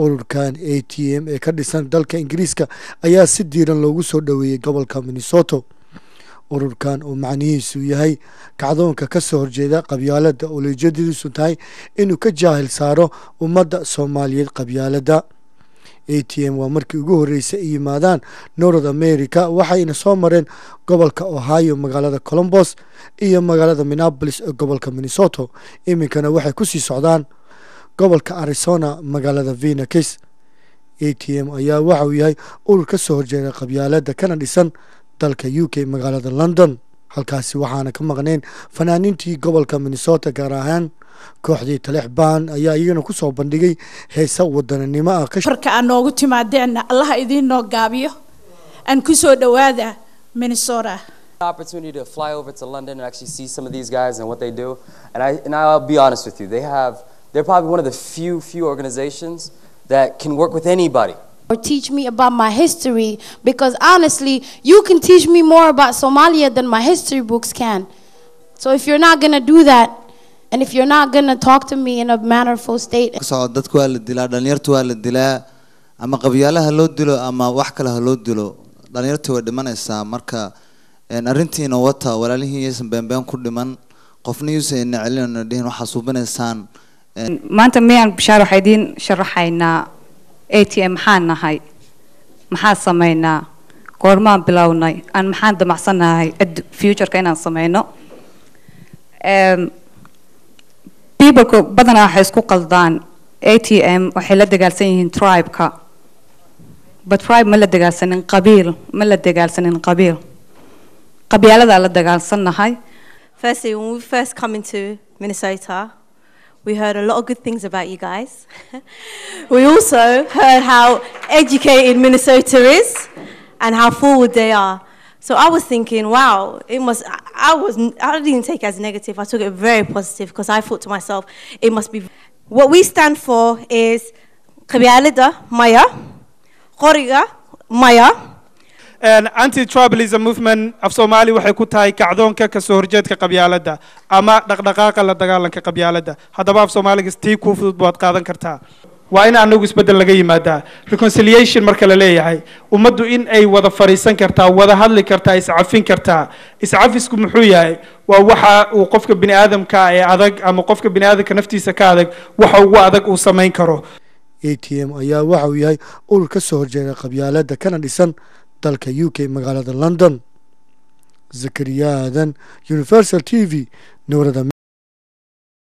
ururkan ATM ee ka dhisan dalka Ingiriiska ayaa si diiran loogu soo dhaweeyay gobolka Minnesota. ururkan oo macnihiisu yahay kacdoonka ka soo horjeeda qabyaaladda oo ujeedadiisu tahay inuu ka jaahil saaro ummadda Soomaaliyeed qabyaaladda. ATM waa markii ugu horeysay ay yimaadaan North America waxayna soo mareen gobolka Ohio magaalada Columbus iyo magaalada Minneapolis ee gobolka Minnesota. iminkana waxay ku sii socdaan gobolka Arizona magaalada Phoenix. ATM ayaa waxa uu yahay urur ka soo horjeeda qabyaaladda kana dhisan dalka UK magaalada London. halkaasi waxaana ka maqneen fanaaniintii gobolka Minnesota gaar ahaan kooxdii Talixbaan ayaa iyagana ku soo bandhigay heesa wadananimo ah farka aan noogu timaadeen Allah idin noo gaabiyo aan ku soo dhawaada Minnesota. Opportunity to fly over to London and actually see some of these guys and what they do, and I'll be honest with you, they're probably one of the few organizations that can work with anybody. Or teach me about my history, because honestly, you can teach me more about Somalia than my history books can. So if you're not gonna do that, and if you're not gonna talk to me in a mannerful state. dadku waa la dilaa, dhalinyartu waa la dilaa, ama qabyalaha loo dilo ama wax kale ha loo dilo, dhalinyartu way dhimanaysaa. marka arrintiina wata walaalihiin aysan beenbeen ku dhiman, qofna yuusan celin dhihin waxa suubinaysaan. maanta miyaan bishaar waxay idin sharaxaynaa ATM maxaan nahay, maxaa sameynaa, goormaan bilownay, aan maxaan damacsanahay future-ka inaan sameyno. people-ku badanaa waxay isku qaldaan ATM waxay la dagaalsan yihiin tribe-ka, but tribe ma la dagaalsanin qabiil, ma la dagaalsanin qabiil, qabyaalada la dagaalsanahay. Firstly, when we first come into Minnesota, we heard a lot of good things about you guys. We also heard how educated Minnesota is and how forward they are. So I was thinking, wow, I didn't take it as negative. I took it very positive because I thought to myself, it must be. What we stand for is Qabyaalada Maya, Qoriga Maya. An anti-tribalism movement of Somali waxay ku tahay kacdoonka ka soo horjeedka qabyaaladda ama dhaqdhaqaaqa la dagaalanka qabyaaladda. haddaba af Soomaaliga tii ku fudud baad qaadan kartaa. waa in anagu isbedel laga yimaadaa. reconciliation marka la leeyahay ummaddu in ay wada fariisan kartaa, wada hadli kartaa, iscafin kartaa. iscafisku muxuu yahay? waa waxa uu qofka bini aadamka ee adag ama qofka bini aadamka naftiisa ka adag waxa ugu adag uu sameyn karo. ATM ayaa waxa uu yahay urur ka soo horjeeda qabyaaladda kana dhisan dalka UK magaalada London. Zakariya Aadan, Universal TV, North America.